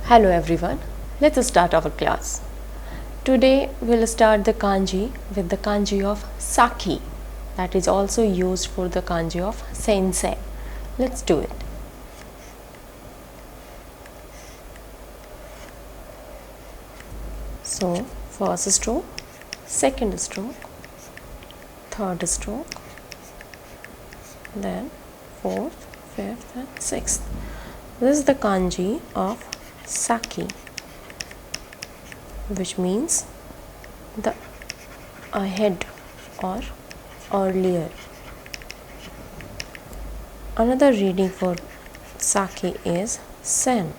Hello everyone, let's start our class. Today we'll start the kanji with the kanji of Saki, that is also used for the kanji of sensei. Let's do it. So, first stroke, second stroke, third stroke, then fourth, fifth and sixth. This is the kanji of Saki, which means the ahead or earlier. Another reading for Saki is sen,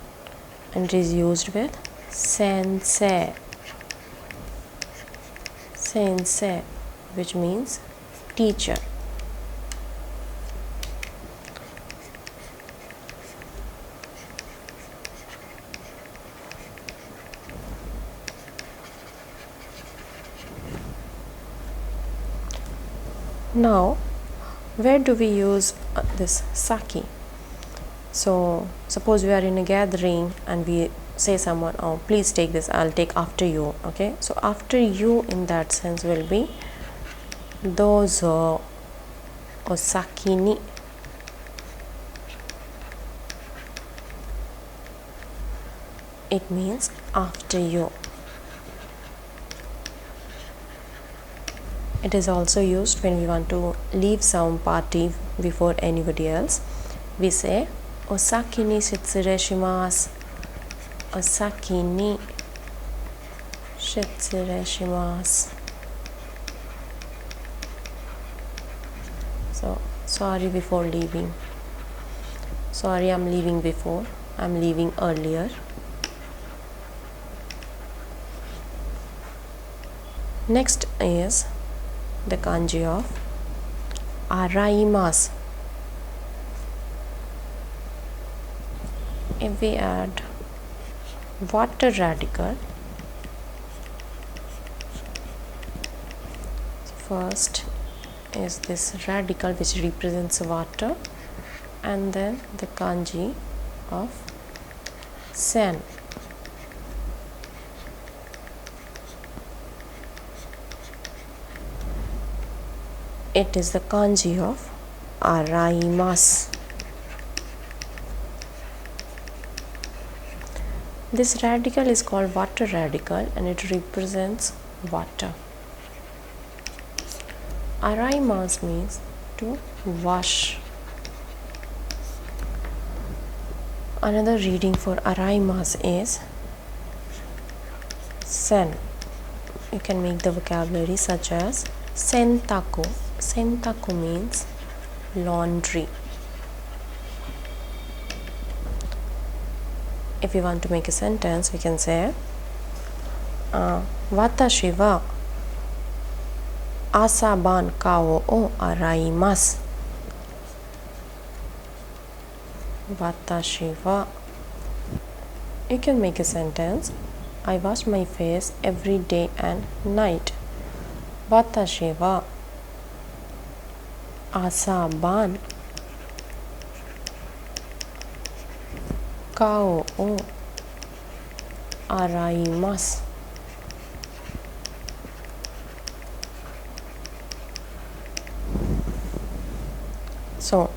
and it is used with sensei. Sensei, which means teacher. Now, where do we use this Saki? So, suppose we are in a gathering and we say someone, oh please take this, I'll take after you. Okay, so after you in that sense will be dozo or Saki ni. It means after you. It is also used when we want to leave some party before anybody else. We say osaki ni shitsure shimasu. Osaki ni shitsure shimasu. So, sorry before leaving. Sorry, I'm leaving before. I'm leaving earlier. Next is the kanji of araimasu. If we add water radical, first is this radical which represents water, and then the kanji of sen. It is the kanji of araimasu. This radical is called water radical and it represents water. Araimasu means to wash. Another reading for araimasu is sen. You can make the vocabulary such as sentaku. Sentaku means laundry. If you want to make a sentence, we can say watashi wa asaban kao o araimasu. Watashi wa. You can make a sentence, I wash my face every day and night. Watashi wa asaban kao o araimasu. So,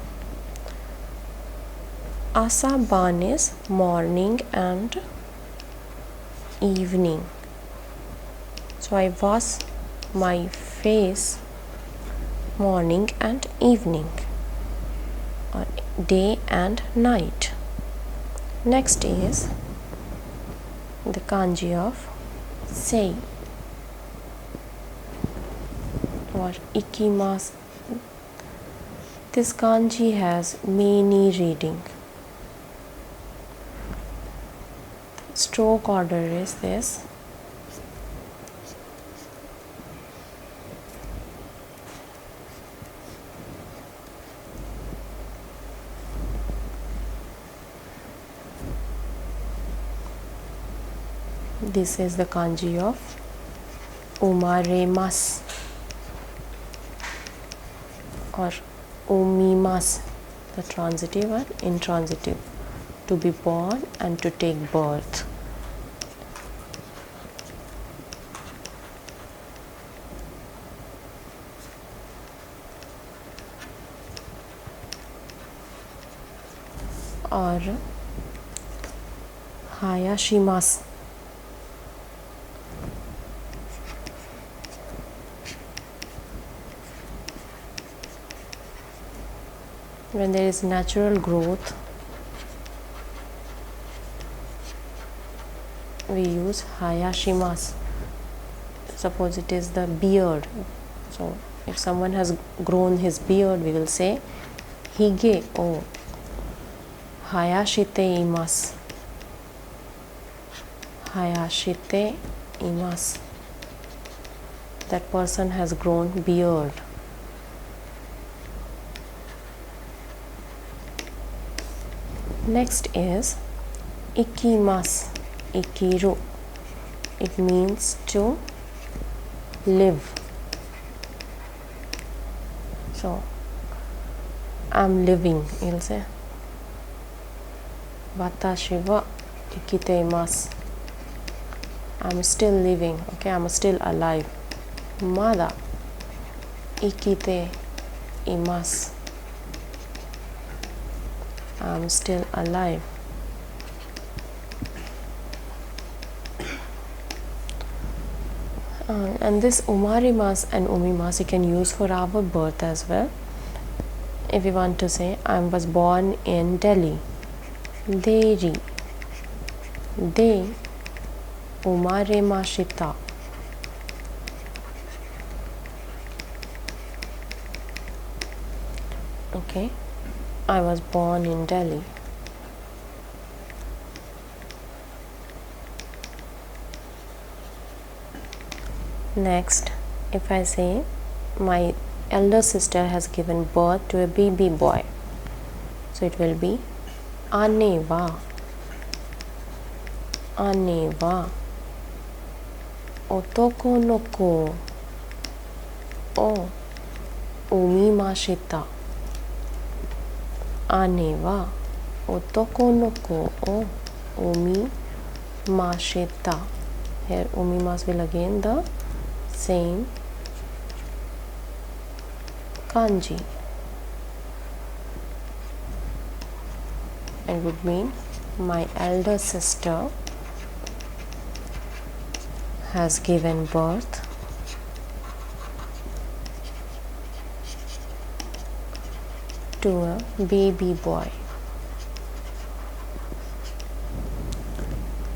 asaban is morning and evening. So, I wash my face morning and evening, or day and night. Next is the kanji of sei or ikimasu. This kanji has many reading. Stroke order is this. This is the kanji of umaremasu or umimasu, the transitive and intransitive. to be born and to take birth. Or hayashimasu. When there is natural growth, we use hayashimasu. Suppose it is the beard. So if someone has grown his beard, we will say hige o hayashite imasu. Hayashite imasu. That person has grown beard. Next is ikimasu, ikiru. It means to live. So I'm living, you'll say. Watashi wa ikite imasu. I'm still living, okay, I'm still alive. Mada ikite imasu. I'm still alive. And this umarimasu and umimasu you can use for our birth as well. If you want to say, I was born in Delhi. Deri. De umaremashita. Okay. I was born in Delhi. Next, if I say my elder sister has given birth to a baby boy, so it will be aneva. Aneva. Otoko no ko o umimashita. Aneva otoko no ko o umimashita. Here umimas will again the same kanji and would mean my elder sister has given birth to a baby boy.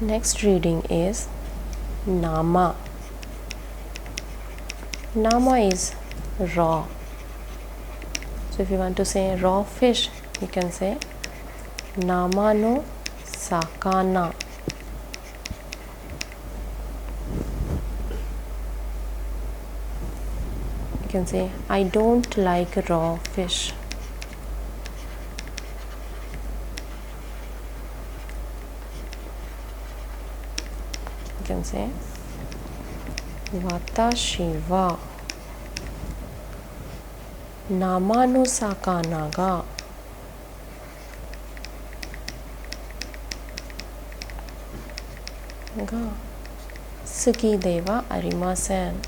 Next reading is nama. Nama is raw. So if you want to say raw fish, you can say nama no sakana. You can say I don't like raw fish. You can say watashi wa nama no sakana ga suki de wa arimasen.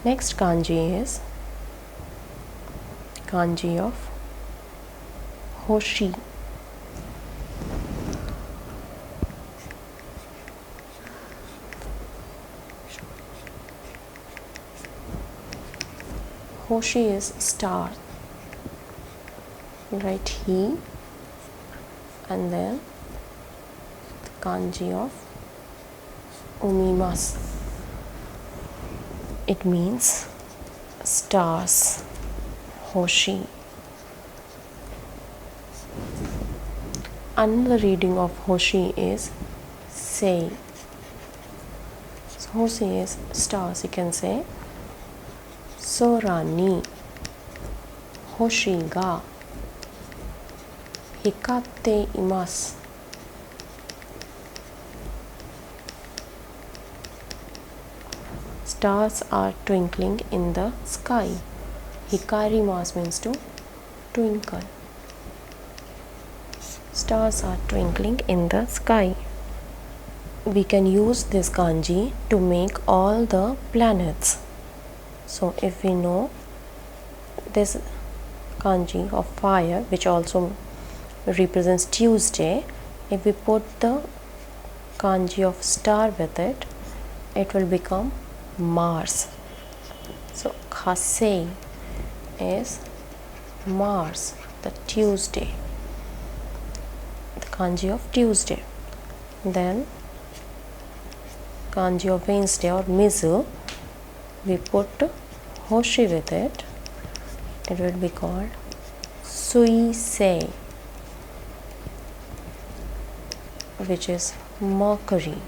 Next kanji is kanji of hoshi. Hoshi is star. Write he and then the kanji of umimasu. It means stars. Hoshi. Another reading of hoshi is sei. So hoshi is stars. You can say sora ni hoshi ga hikatte imasu. stars are twinkling in the sky. Hikarimasu means to twinkle. Stars are twinkling in the sky. We can use this kanji to make all the planets. So if we know this kanji of fire, which also represents Tuesday, if we put the kanji of star with it, it will become Mars. So Khasei is Mars, the Tuesday, the kanji of Tuesday. Then kanji of Wednesday or Mizu, we put Hoshi with it, it will be called Suisei, which is Mercury.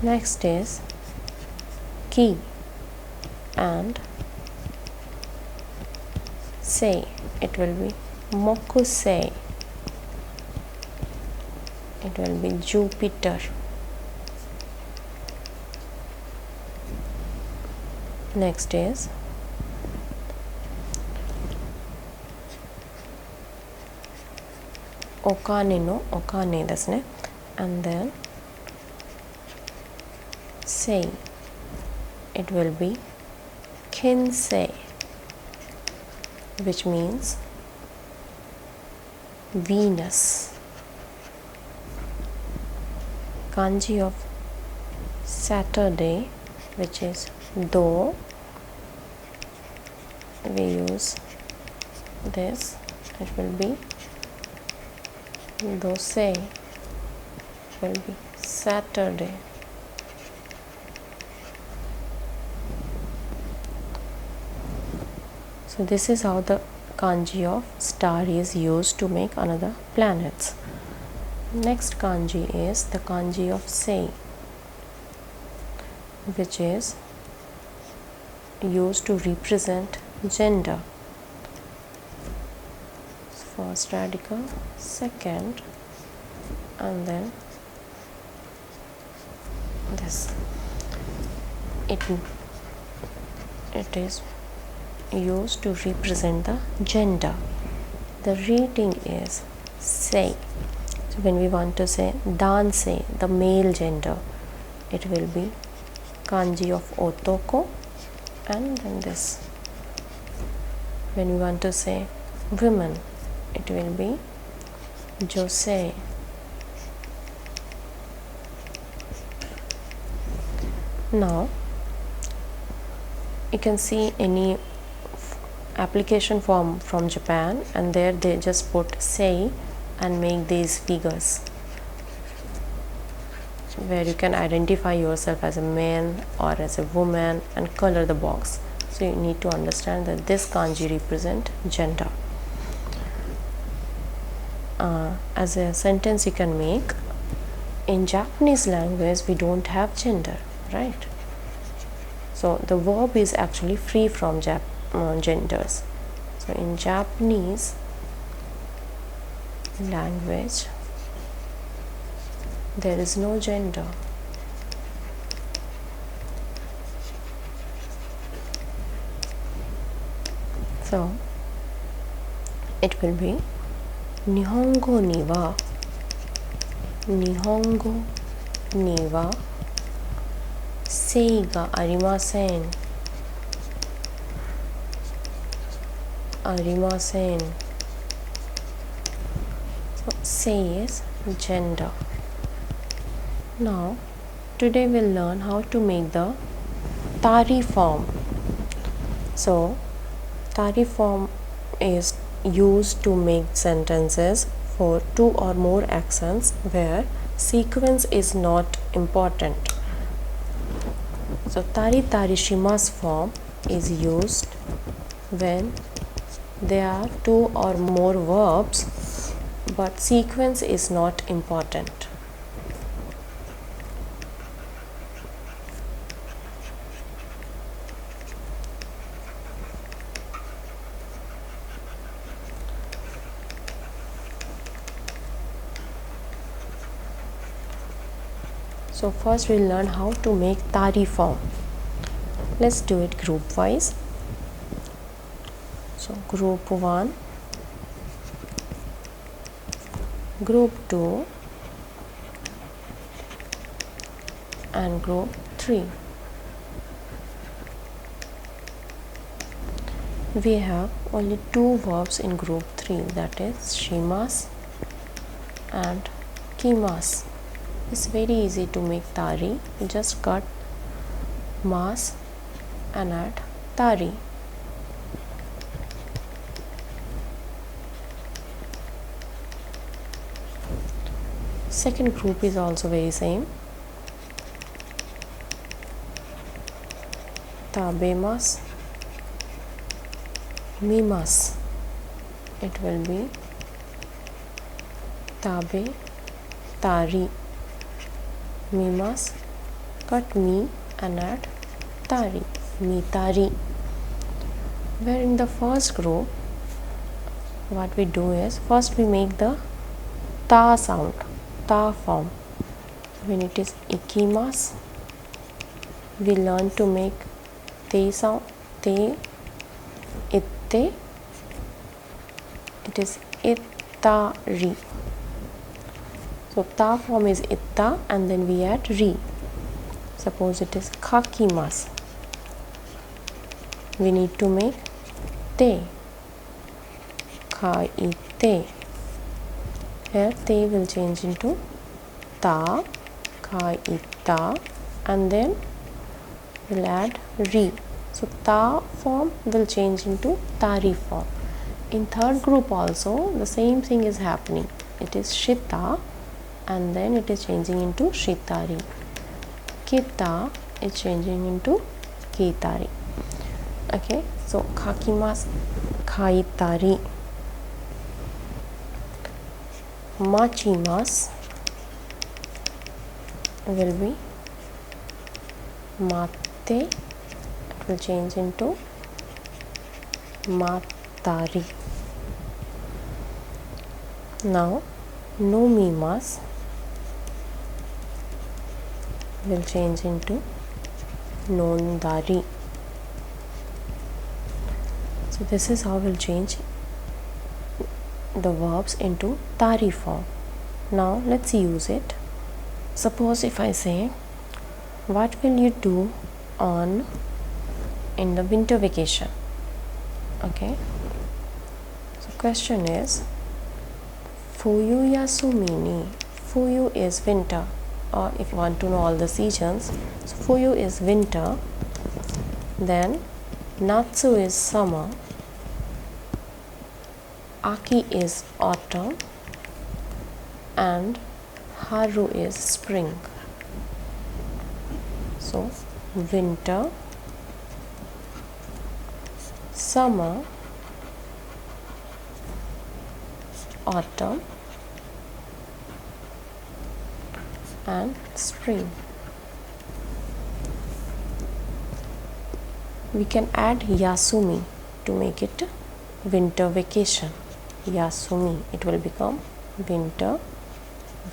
Next is Ki and Sei, it will be Mokusei, it will be Jupiter. Next is Okane no Okane desu ne, and then Sei, it will be Kinsei, which means Venus. Kanji of Saturday, which is Do, we use this, it will be Dosei, it will be Saturday. So this is how the kanji of star is used to make another planets. Next kanji is the kanji of Sei, which is used to represent gender. First radical, second, and then this. It is used to represent the gender. The reading is Sei. So when we want to say Dansei, the male gender, it will be kanji of Otoko, and then this. When we want to say women, it will be Josei. Now you can see any application form from Japan, and there they just put Sei and make these figures where you can identify yourself as a man or as a woman and color the box. So you need to understand that this kanji represent gender. As a sentence you can make, in Japanese language we don't have gender, right? So the verb is actually free from genders. So in Japanese language there is no gender. So it will be Nihongo ni wa sei ga arimasen. So sei is gender. Now today we'll learn how to make the tari form. So tari form is used to make sentences for two or more accents where sequence is not important. So tari tari shimasu form is used when there are two or more verbs but sequence is not important. So first we'll learn how to make tari form. Let's do it group wise. So group 1, group 2 and group 3. We have only 2 verbs in group 3, that is shimas and kimas. It's very easy to make tari. You just cut mas and add tari. Second group is also very same. Tabemas, mimas. It will be tabe, tari, mimas, cut mi and add tari, mi tari. Where in the first group, what we do is first we make the ta sound, ta form. When it is ikimas, we learn to make te sound, te, itte. It is ittari. So ta form is itta and then we add ri. Suppose it is kakimas. We need to make te, kaite. Here te will change into ta, kaita, and then we'll add ri. So ta form will change into tari form. In third group also the same thing is happening. It is shita and then it is changing into shitari. Kita is changing into kitari. Okay, so kakimas, kaitari. Machimas will be mate. It will change into matari. Now nomimas will change into nondari. So this is how we'll change the verbs into tari form. Now let's use it. Suppose if I say, what will you do in the winter vacation? Okay, so question is fuyu yasumi ni. Fuyu is winter, or if you want to know all the seasons, so fuyu is winter, then natsu is summer, aki is autumn, and haru is spring. So winter, summer, autumn, and spring. We can add yasumi to make it winter vacation. Yasumi, it will become winter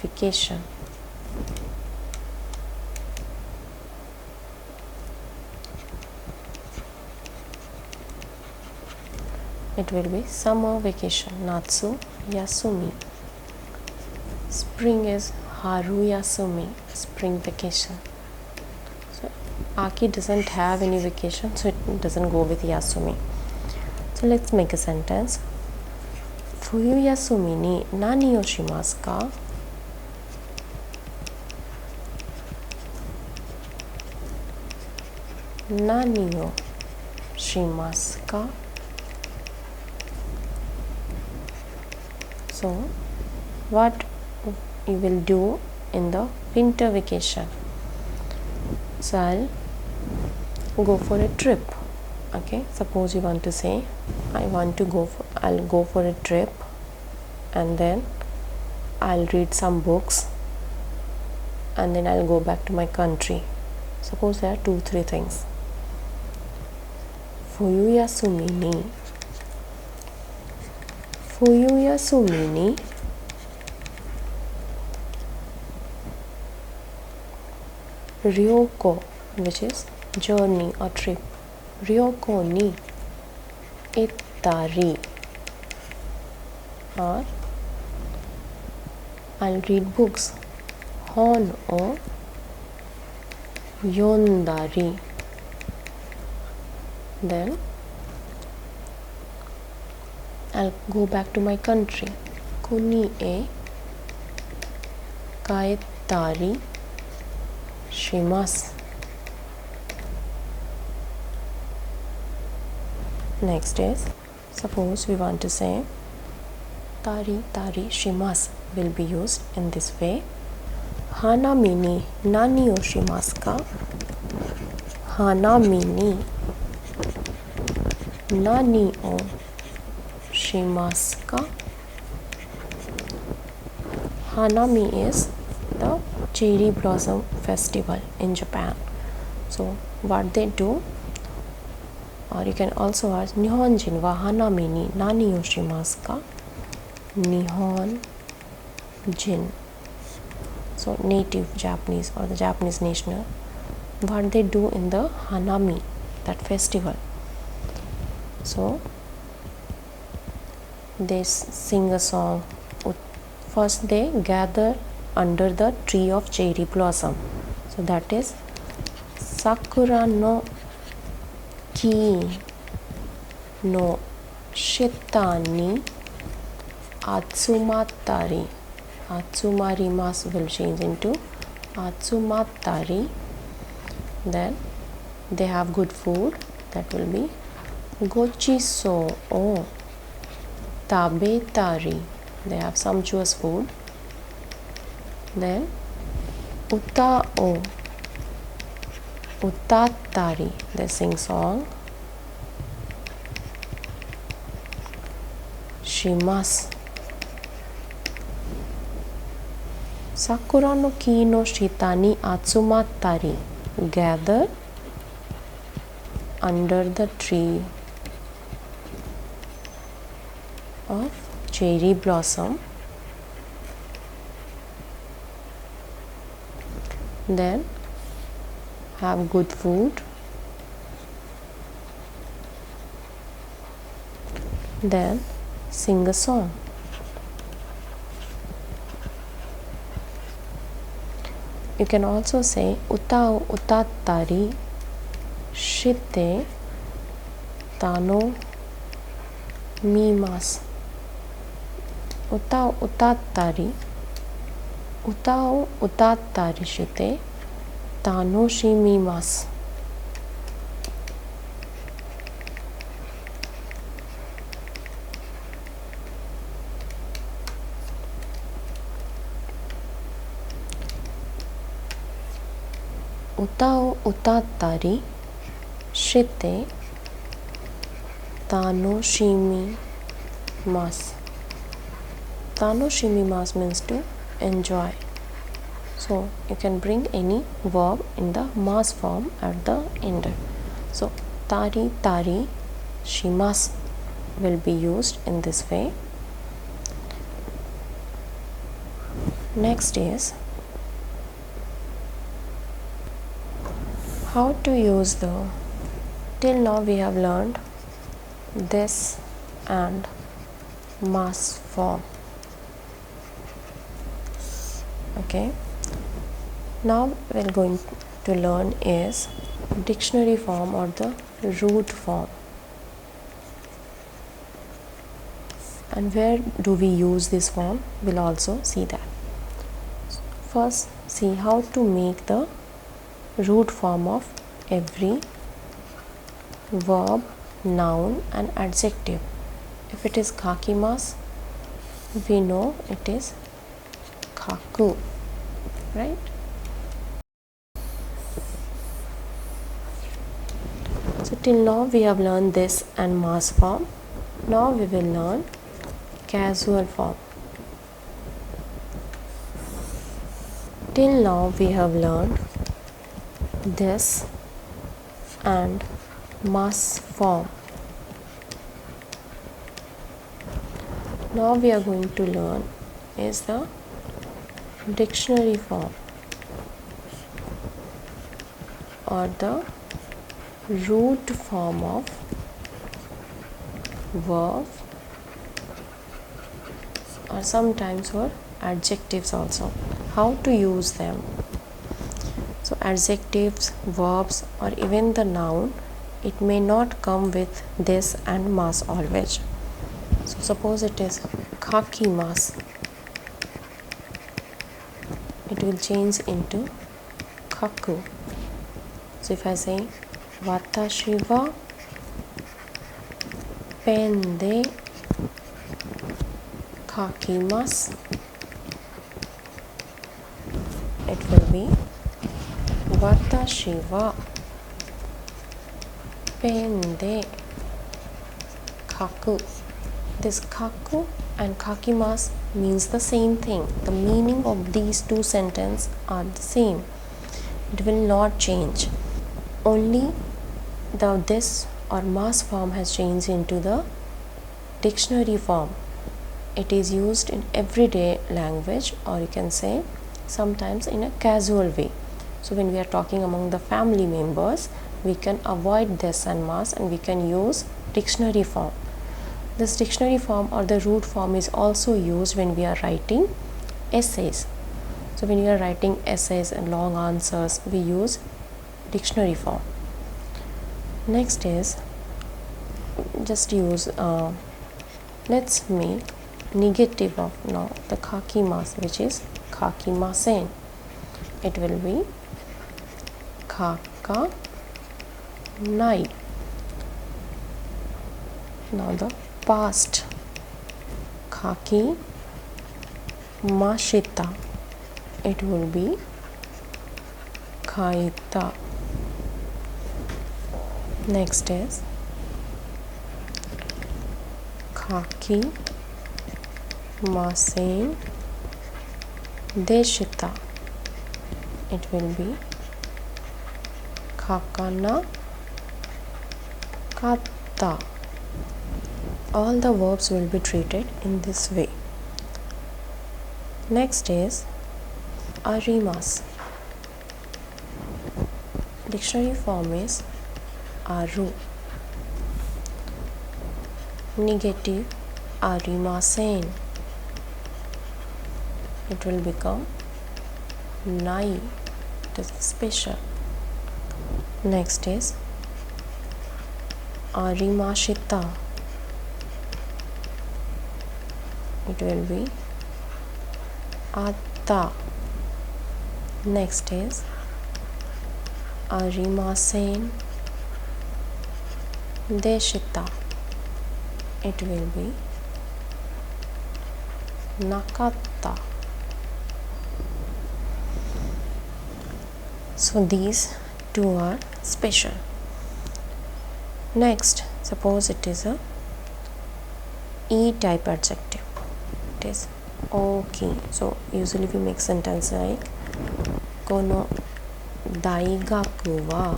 vacation. It will be summer vacation, natsu yasumi. Spring is haru yasumi, spring vacation. So aki doesn't have any vacation, so it doesn't go with yasumi. So let's make a sentence. Fuyu yasumi ni nani o shimasu ka? Nani o shimasu ka? So what you will do in the winter vacation? So I'll go for a trip. Okay, suppose you want to say I'll go for a trip and then I'll read some books and then I'll go back to my country. Suppose there are 2-3 things. Fuyu yasumi ni. Fuyu yasumi ni Ryoko, which is journey or trip. Ryoko ni ittari. Or I'll read books. Hon o yondari. Then I'll go back to my country. Kuni e kaettari shimasu. Next is, suppose we want to say tari tari shimasu will be used in this way. Hanami ni nani o shimasu ka? Hanami ni nani o shimasu ka? Hanami is the cherry blossom festival in Japan. So what they do, or you can also ask, Nihonjin wa hanami ni nani o shimasu ka? Nihonjin. So native Japanese or the Japanese national, what they do in the hanami, that festival. So they sing a song. First they gather under the tree of cherry blossom. So that is Sakura no ki no shita ni atsumattari. Atsumarimasu will change into atsumattari. Then they have good food, that will be gochiso o tabetari. They have sumptuous food. Then uta o utattari, they sing song. Shimasu. Sakura no ki no shita ni atsumattari, gather under the tree of cherry blossom. Then have good food. Then sing a song. You can also say uta utattari shite tano mimasu. Uta utattari shite tanoshimimasu. Uta utattari shite tanoshimimasu. Tanoshimimasu means to enjoy. So you can bring any verb in the mas form at the end. So tari tari shimasu will be used in this way. Next is how to use the, till now we have learned this and mas form. Okay, now we're going to learn is dictionary form or the root form. And where do we use this form? We'll also see that. First, see how to make the root form of every verb, noun and adjective. If it is kakimasu, we know it is kaku, right? So till now we have learned this and mas form. Now we will learn casual form. Till now we have learned this and mas form. Now we are going to learn is the dictionary form. or the root form of verb, or sometimes for adjectives also. How to use them? So adjectives, verbs, or even the noun, it may not come with this and mas always. So suppose it is kakimasu, it will change into kaku. So if I say watashi wa pen de kakimasu, it will be watashi wa pen de kaku. This kaku and kakimasu means the same thing. The meaning of these two sentences are the same. It will not change. Only the this or mas form has changed into the dictionary form. It is used in everyday language, or you can say sometimes in a casual way. So when we are talking among the family members, we can avoid this and mas and we can use dictionary form. This dictionary form or the root form is also used when we are writing essays. So when we are writing essays and long answers, we use dictionary form. Next is, just use let's make negative of now the kakimasu, which is kakimasen. It will be kaka nai. Now the past, kaki mashita, it will be kaita. Next is kaki masen deshita, it will be kakana kata. All the verbs will be treated in this way. Next is arimasu. Dictionary form is aru. Negative arimasen, it will become nai. It is special. Next is arimashita, it will be atta. Next is arimasen deshita, it will be nakatta. So these two are special. Next, suppose it is a E type adjective. It is okay. So usually we make sentence like kono daigaku wa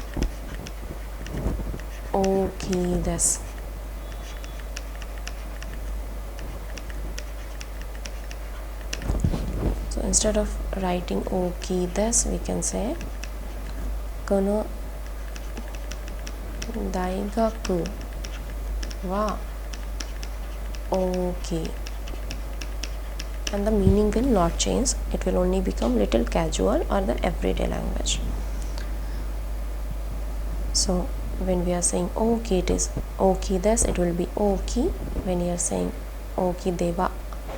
okay desu. So instead of writing okay desu, we can say kono daigaku wa okay, and the meaning will not change. It will only become little casual or the everyday language. So when we are saying okay, it is okay desu, it will be okay. When you are saying okay deva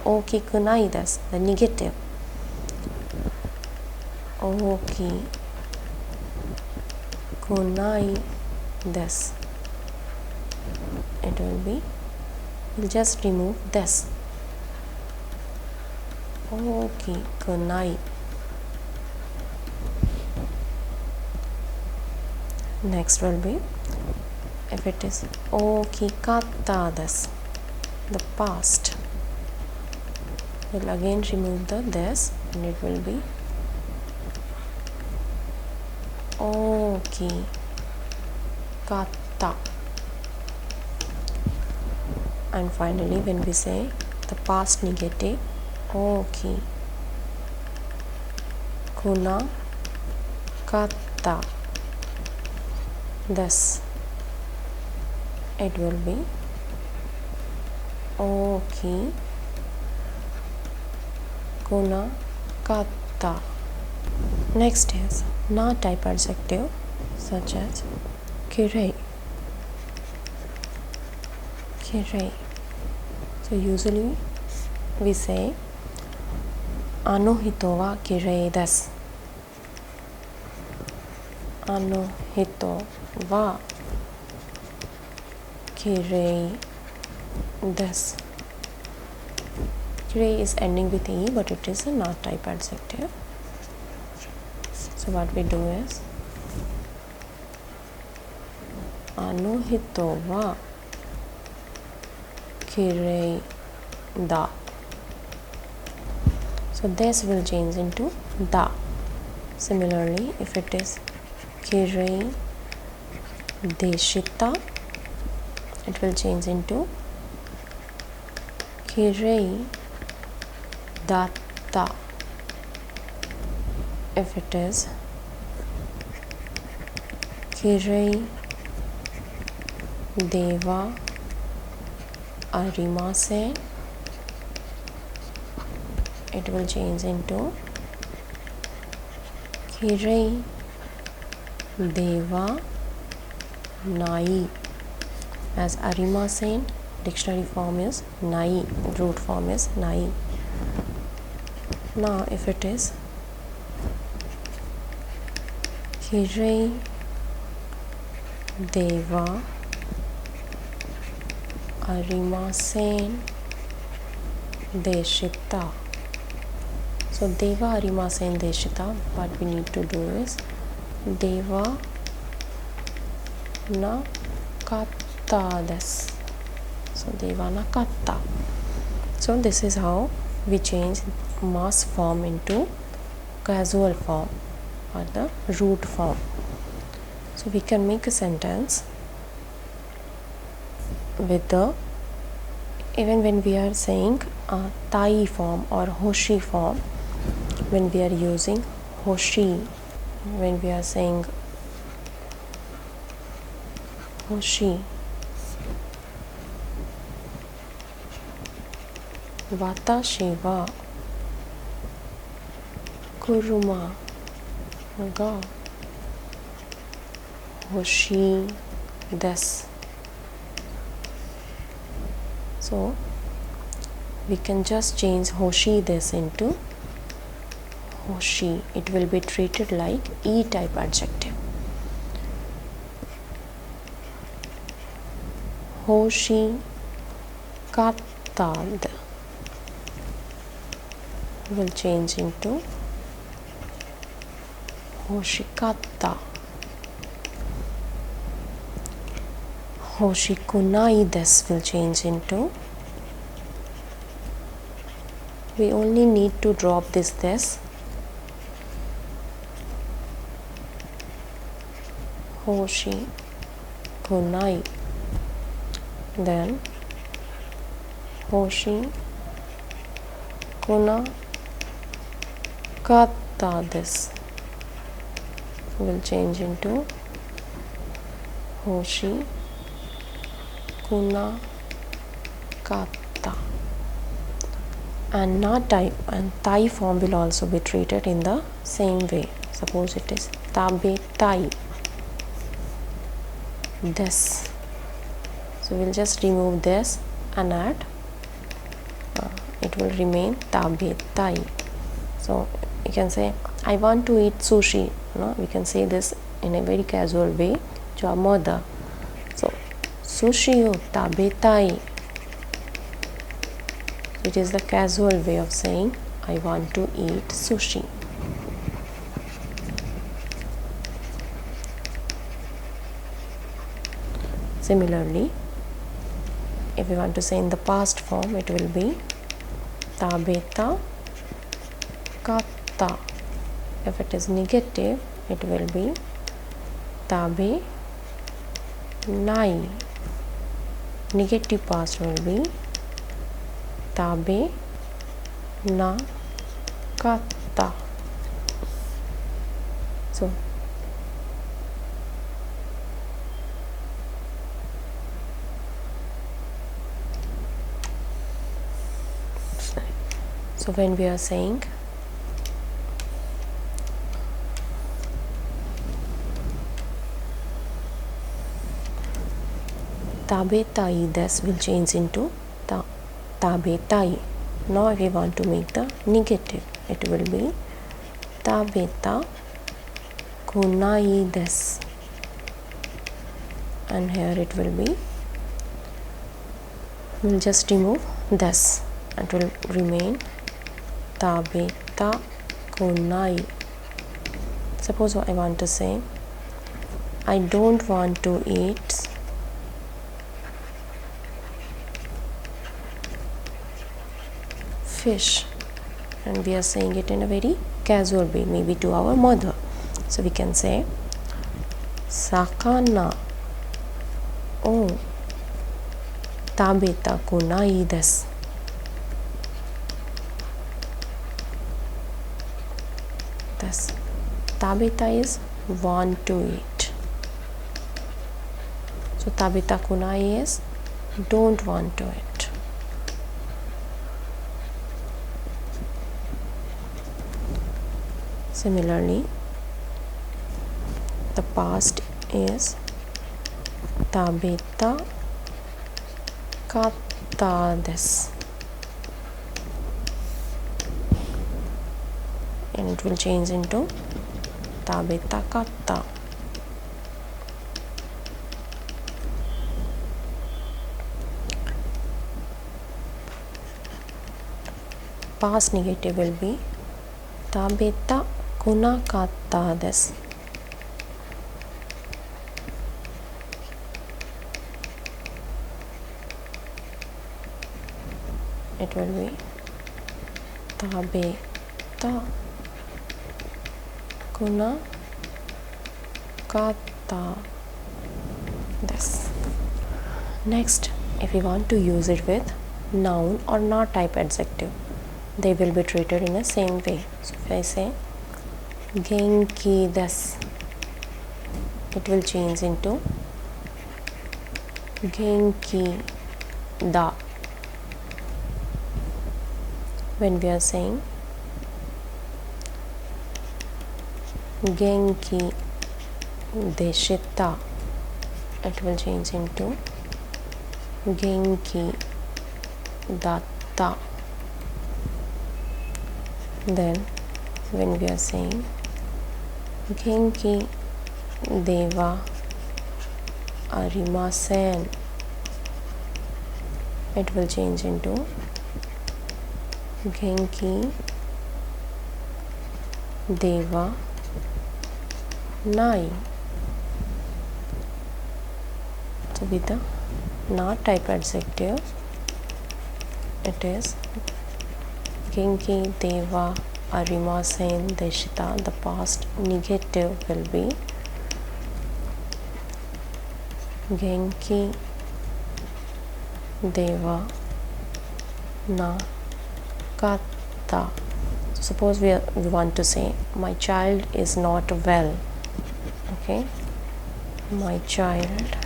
okay kunai desu, the negative. Okay kunai desu, it will be, we'll just remove this. Okay kunai. Next will be, if it is okay katta desu, the past, we'll again remove the this and it will be okay katta. And finally when we say the past negative, okay kuna katta, this. It will be oki kuna kata. Next is na type adjective such as kirei. Kirei. So usually we say ano hito wa kirei desu. Ano hito wa kirei desu. Kirei is ending with e, but it is a na type adjective. So what we do is ano hito wa kirei da. So this will change into da. Similarly, if it is kirei deshita, it will change into kirei datta. If it is kirei deva arimasen, it will change into kirei deva nai. As arimasen, dictionary form is nai, root form is nai. Now if it is kirei deva arimasen deshita. So deva arimasen deshita, what we need to do is deva na katta desu. So deva na katta. So this is how we change mass form into casual form or the root form. So we can make a sentence with the, even when we are saying tai form or hoshi form, when we are using hoshi, when we are saying hoshi, watashi wa kuruma ga hoshi desu. So we can just change hoshi desu into hoshi. It will be treated like e type adjective. Hoshi katta will change into hoshikatta. Hoshikunai desu will change into, we only need to drop this desu. Hoshikunai. Then hoshikuna katta desu will change into hoshi kuna katta. And na type and tai form will also be treated in the same way. Suppose it is tabe tai desu. So we'll just remove this and add, it will remain tabe tai. So you can say I want to eat sushi. No, we can say this in a very casual way to our mother. So sushi o tabetai. It is the casual way of saying I want to eat sushi. Similarly, if we want to say in the past form, it will be tabeta katta. If it is negative, it will be tabe nai. Negative past will be tabe na katta. So So when we are saying tabetai des will change into tabetai. Now if we want to make the negative, it will be tabeta kunai des, and here it will be, we'll just remove this and it will remain tabeta kunai. Suppose I want to say I don't want to eat fish, and we are saying it in a very casual way, maybe to our mother. So we can say sakana o tabeta kunai desu. This tabeta is want to eat. So tabeta kunai is don't want to eat. Similarly, the past is tabeta katta desu, and it will change into tabeta katta. Past negative will be tabeta kunakatta desu. It will be tabeta kunakatta desu. Next, if we want to use it with noun or na type adjective, they will be treated in the same way. So if I say genki desu, it will change into genki da. When we are saying genki deshita, it will change into genki datta. Then when we are saying genki deva arimasen, it will change into genki deva nai. So with the na type adjective, it is genki deva arimasen deshita. The past negative will be genki deva na katta. So suppose we want to say my child is not well. Okay, my child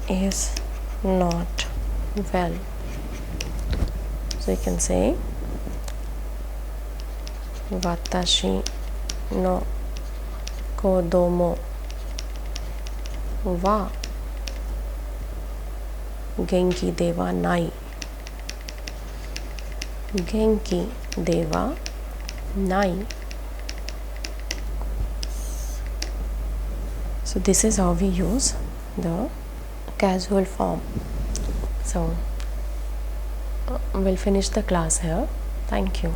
is not well. So you can say watashi no kodomo wa genki deva nai. Genki deva nai. So this is how we use the casual form. So we'll finish the class here. Thank you.